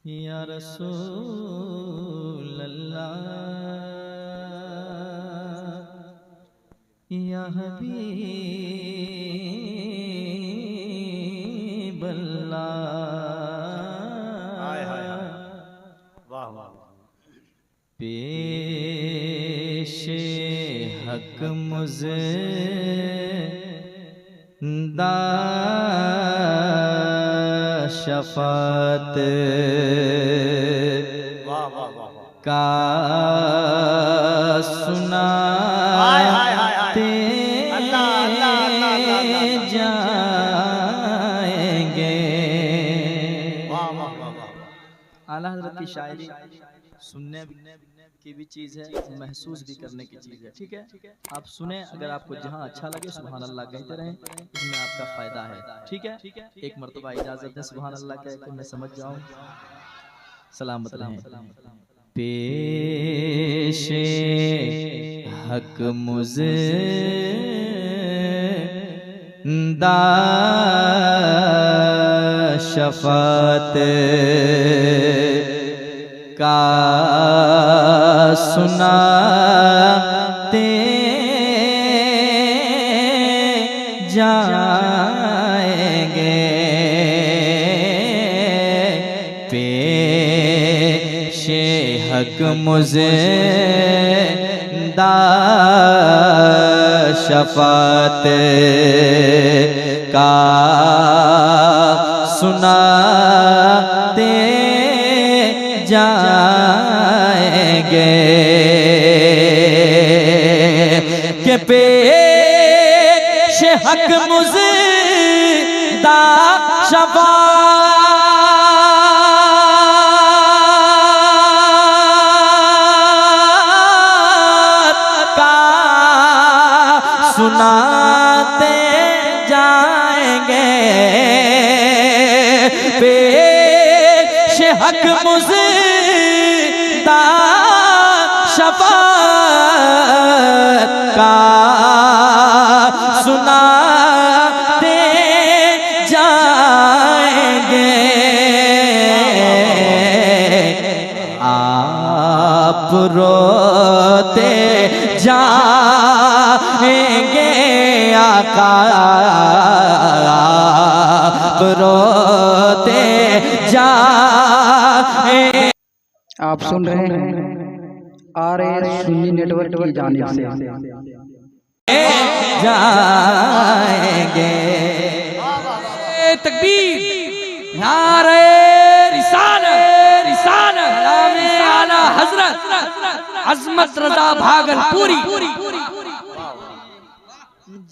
या रसूल अल्लाह या हबीब अल्लाह। वाह वाह। पेशे हक मुझे दा शफात का सुनाते जाएंगे। आला हज़रत की शायरी सुनने की भी चीज़ है, महसूस भी करने की चीज़ है। ठीक है, आप सुने, अगर आपको जहाँ अच्छा लगे सुभान अल्लाह कहते रहें, इसमें आपका फ़ायदा है। ठीक है, एक मरतबा इजाज़त दें सुभान अल्लाह कह के मैं समझ जाऊँ। सलामत रहें। पेशे हक मुझे दा शफात का सुनाते जाएंगे। पेशे हक मुझे दा शफात का सुनाते जाएंगे के पेशे हक मुझे दा शफात का सुनाते जाएंगे। पेशे हक मुझे दा शफात का सुनाते जाएंगे। आप रोते जाएंगे आका, आप रोते जाएंगे। आप सुन रहे हैं RS सुन्नी नेटवर्क की जानिब से जाएंगे। तकबीर, नारे रिसालत, सलामे आला हजरत अज़मत रज़ा भागलपुरी।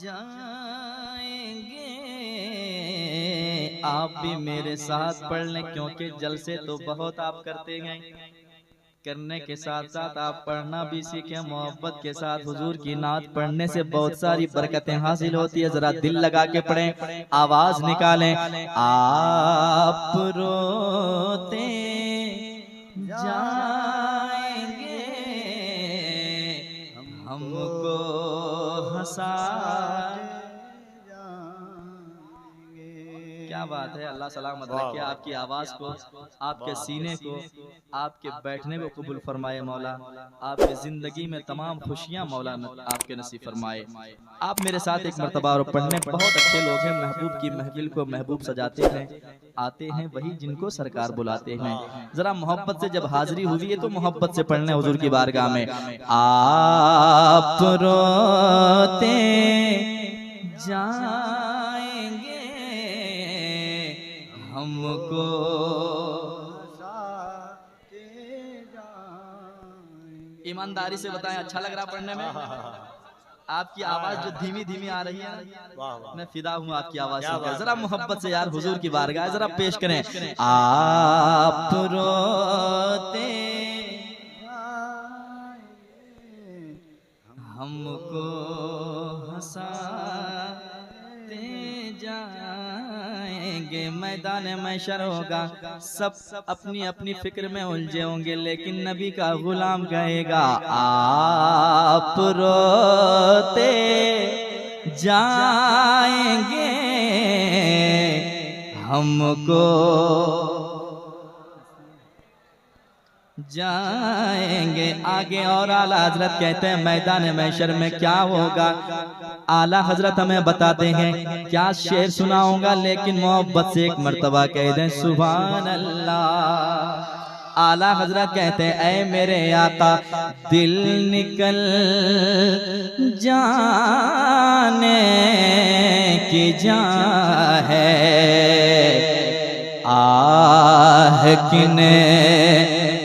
जाएंगे आप भी मेरे साथ पढ़ लें, क्योंकि जलसे तो बहुत आप करते हैं, करने के साथ साथ आप पढ़ना भी सीखें। मोहब्बत के साथ हुजूर की नात पढ़ने से बहुत सारी बरकतें हासिल होती है। जरा दिल लगा के पढ़ें, आवाज निकालें। आप रोते जाएंगे हमको हंसाते जाएंगे। क्या बात है, अल्लाह सलामत रखे आपकी आवाज को, आपके सीने को, आपके बैठने को कबूल फरमाए मौला। आपकी जिंदगी में तमाम खुशियां मौला आपके नसीब फरमाए। आप मेरे साथ एक मरतबा और पढ़ने, बहुत अच्छे लोग हैं, महबूब की महफिल को महबूब सजाते हैं, आते हैं वही जिनको सरकार बुलाते हैं। जरा मोहब्बत से जब हाजिरी हुई है तो मोहब्बत से पढ़ने हुजूर की बारगाह में। आप रोते जाएंगे हमको ईमानदारी से बताएं, अच्छा लग रहा पढ़ने में? आपकी आवाज जो धीमी धीमी आ रही है, मैं फिदा हूँ आपकी आवाज से। जरा मोहब्बत से यार हुजूर की बारगाह जरा पेश करें। आप रोते हमको हंसाते जाएंगे। मैदान महशर होगा, सब अपनी अपनी फिक्र में उलझे होंगे, लेकिन नबी का गुलाम कहेगा आप रोते जाएंगे हमको जाएंगे आगे। और आला हजरत कहते हैं मैदान महशर में क्या होगा, आला हजरत हमें बताते हैं। क्या शेर सुनाऊंगा लेकिन मोहब्बत से एक मर्तबा कह दें सुभान अल्लाह। आला हजरत कहते हैं ऐ मेरे आका दिल निकल जाने की जा है, आह किने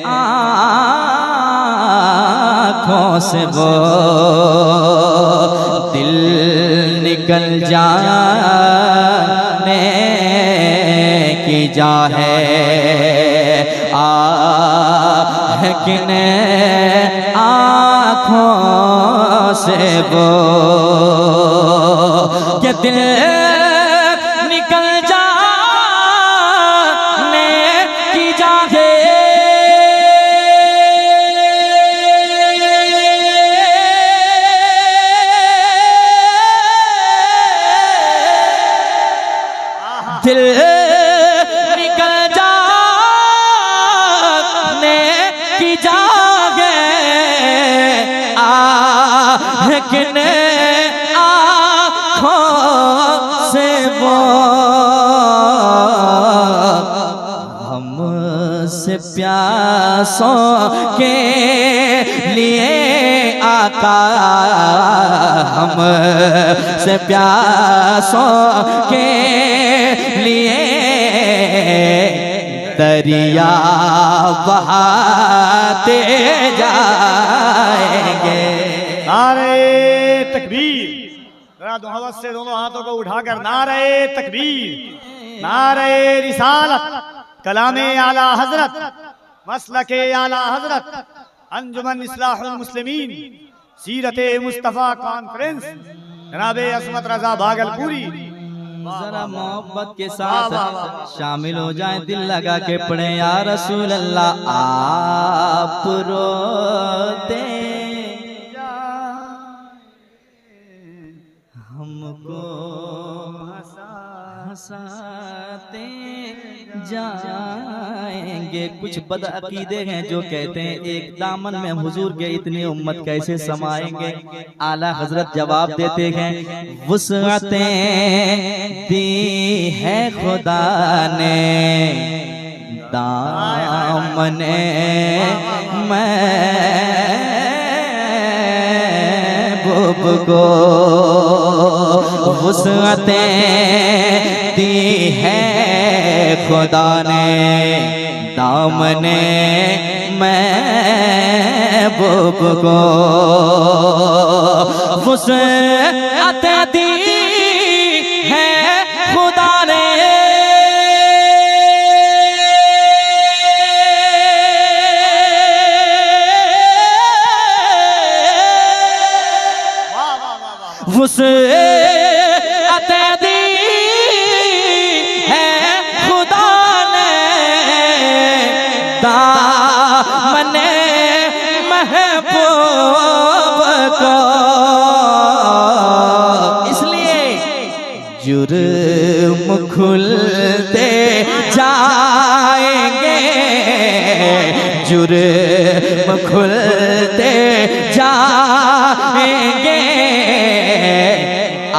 आँखों से वो दिल निकल जाने की जा है, आह किने आँखों से वो ये दिल निकल जाने की जा है। दिल निकल जाने की जागे, लेकिन आँखों से वो हमसे प्यासों के लिए आका, हमसे प्यासों के लिए दरिया बहाते जाएंगे। नारे तकबीर, जरा मोहब्बत से दोनों हाथों को उठाकर नारे तकबीर, नारे रिसालत, कलामे आला हजरत, मसलके आला हजरत, अंजुमन इस्लाहुल मुस्लिमीन, सीरते मुस्तफा कॉन्फ्रेंस, जनाबे असमत रजा भागलपुरी। जरा मोहब्बत के साथ शामिल हो जाए, दिल लगा के पढ़े या रसूल अल्लाह। आप रोते हमको हंसाते जाएंगे। कुछ बदअकीदे हैं जो कहते हैं एक दामन में हुजूर के इतनी उम्मत कैसे समाएंगे। आला हजरत जवाब देते हैं वुसअतें दी है खुदा ने, दामने महबूब को वुसअतें दी है खुदा ने, दामने महबूब को वुसअतें दी है खुदा ने। वुसअतें दी है खुदा ने, दामने महबूब को। इसलिए जुर्म खुलते जाएंगे, जुर्म खुलते जाएंगे,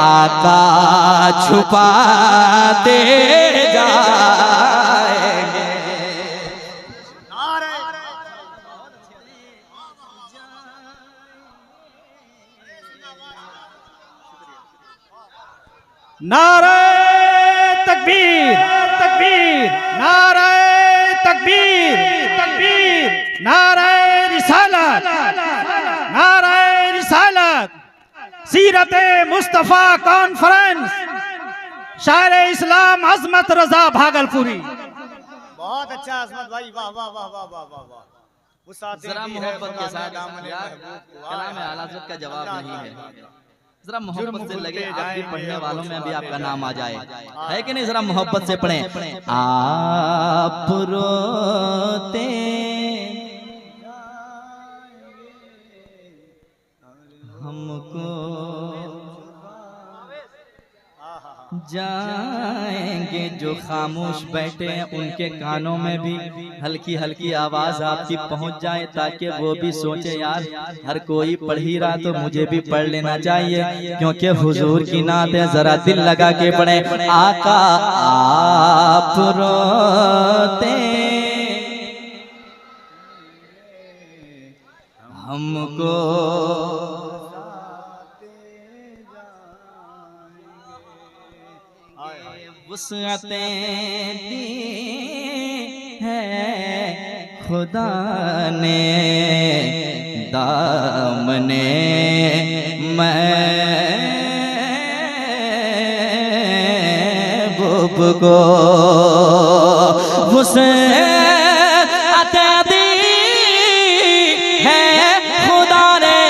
आका छुपाते जाएंगे। नारे तकबीर, तकबीर, नारे तकबीर, तकबीर, नारे रिसालत, नारे रिसालत, सीरते मुस्तफा कॉन्फ्रेंस, शायर इस्लाम अजमत रजा भागलपुरी। बहुत अच्छा अजमत भाई, वाह वाह वाह वाह वाह वाह वाह। जरा मोहब्बत के साथ कलाम आला हज़रत का जवाब नहीं है, जरा मोहब्बत से लगे आपके पढ़ने वालों में भी आपका नाम आ जाए, है कि नहीं? जरा मोहब्बत से पढ़ें। आप रोते हमको जाएंगे जो खामोश बैठे हैं उनके कानों में भी हल्की हल्की आवाज आपकी पहुंच जाए, ताकि वो भी सोचे यार हर कोई पढ़ ही रहा तो मुझे भी पढ़ लेना चाहिए, क्योंकि हुजूर की नात है। जरा दिल लगा के पढ़े। आका आप रोते हमको वुसअतें दी है खुदा ने, दामने महबूब को वुसअतें दी है खुदा ने,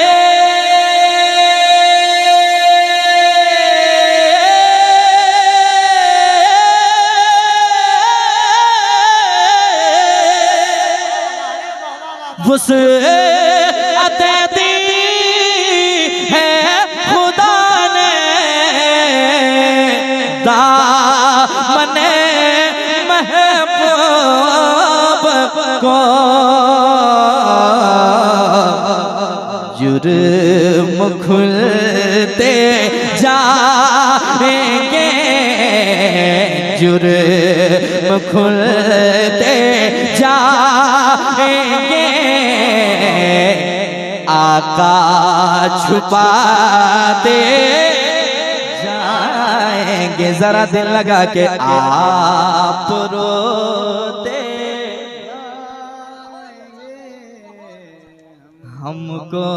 वुसअतें दी है खुदा ने, दामने महबूब को जुर्म खुलते जाएंगे, जुर्म खुलते जाएंगे, आका छुपाते जाएंगे। जरा दिल लगा के आप रोते हमको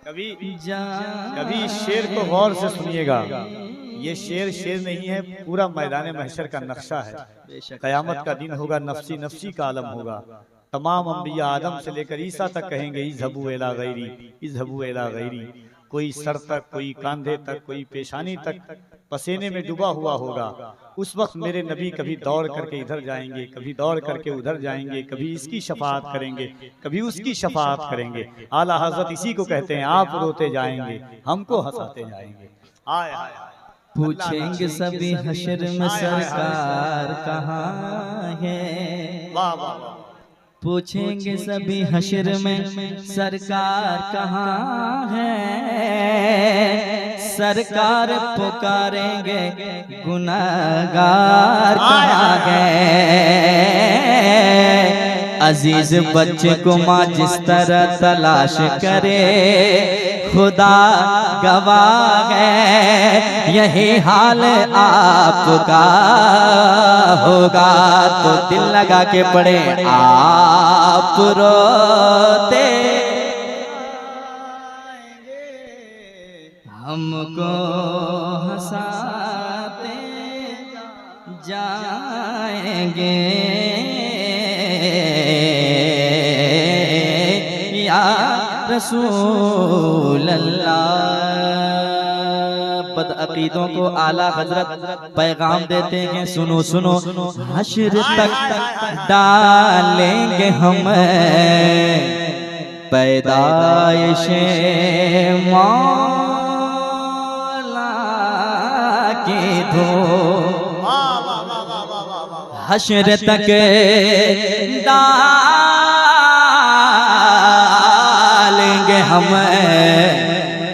कभी शेर को गौर से सुनिएगा। ये शेर नहीं है, पूरा मैदान महशर का नक्शा है। कयामत का दिन होगा, नफ्सी नफ्सी का आलम होगा। तमाम अंबिया आदम से लेकर ईसा तक कहेंगे इज़हबू इला गैरी, इज़हबू इला गैरी। कोई सर तक, कोई कांधे तक, कोई पेशानी तक पसीने में डूबा हुआ होगा। उस वक्त मेरे नबी कभी दौड़ करके इधर जाएंगे, कभी दौड़ करके उधर जाएंगे, कभी इसकी शफाअत करेंगे, कभी उसकी शफाअत करेंगे। आला हज़रत इसी को कहते हैं आप रोते जाएंगे हमको हंसाते जाएंगे। आए पूछेंगे सभी हशर में सरकार कहाँ है, वाह वाह, पूछेंगे सभी हशर में सरकार कहाँ है, सरकार पुकारेंगे गुनाहगार कहाँ गए। अजीज बच्चे को माँ जिस तरह तलाश करे खुदा गवाह है, यही हाल आपका होगा। तो दिल लगा के पढ़े आप रोते हमको हंसाते जाएंगे, या रसूल अल्लाह। बदअकीदों को आला हजरत पैगाम देते हैं, सुनो सुनो, हश्र तक डालेंगे हम पैदाइशे मौला की धूम, हश्र तक डालेंगे हम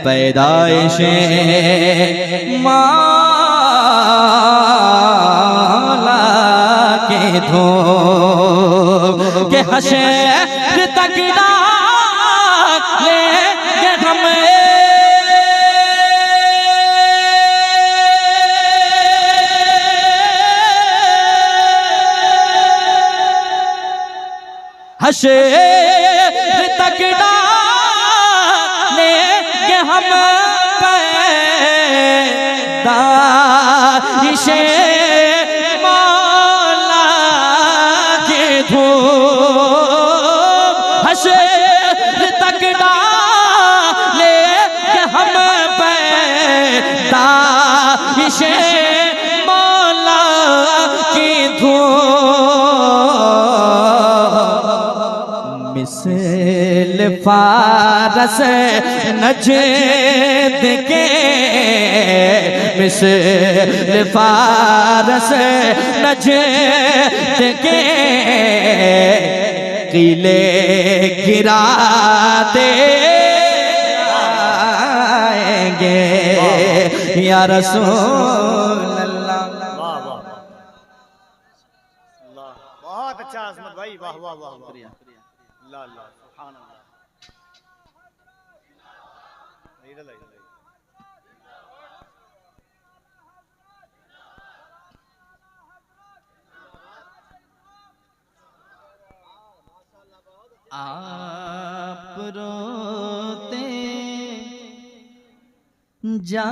पैदाइशे मौला के धूम के हश्र तक डालेंगे हम हश्र तक डालेंगे हम पैदाइशे मौला के धूम, हश्र तक डालेंगे हम पैदाइशे मौला की धूम। मिसल फारस नजद के मिसल फारस नजद के किले गिरा दे जाएंगे या रसूल अल्लाह। बहुत अच्छा अज़मत भाई, वाह वाह वाह, शुक्रिया। अल्लाह अल्लाह, सुभान अल्लाह। आप रोते जा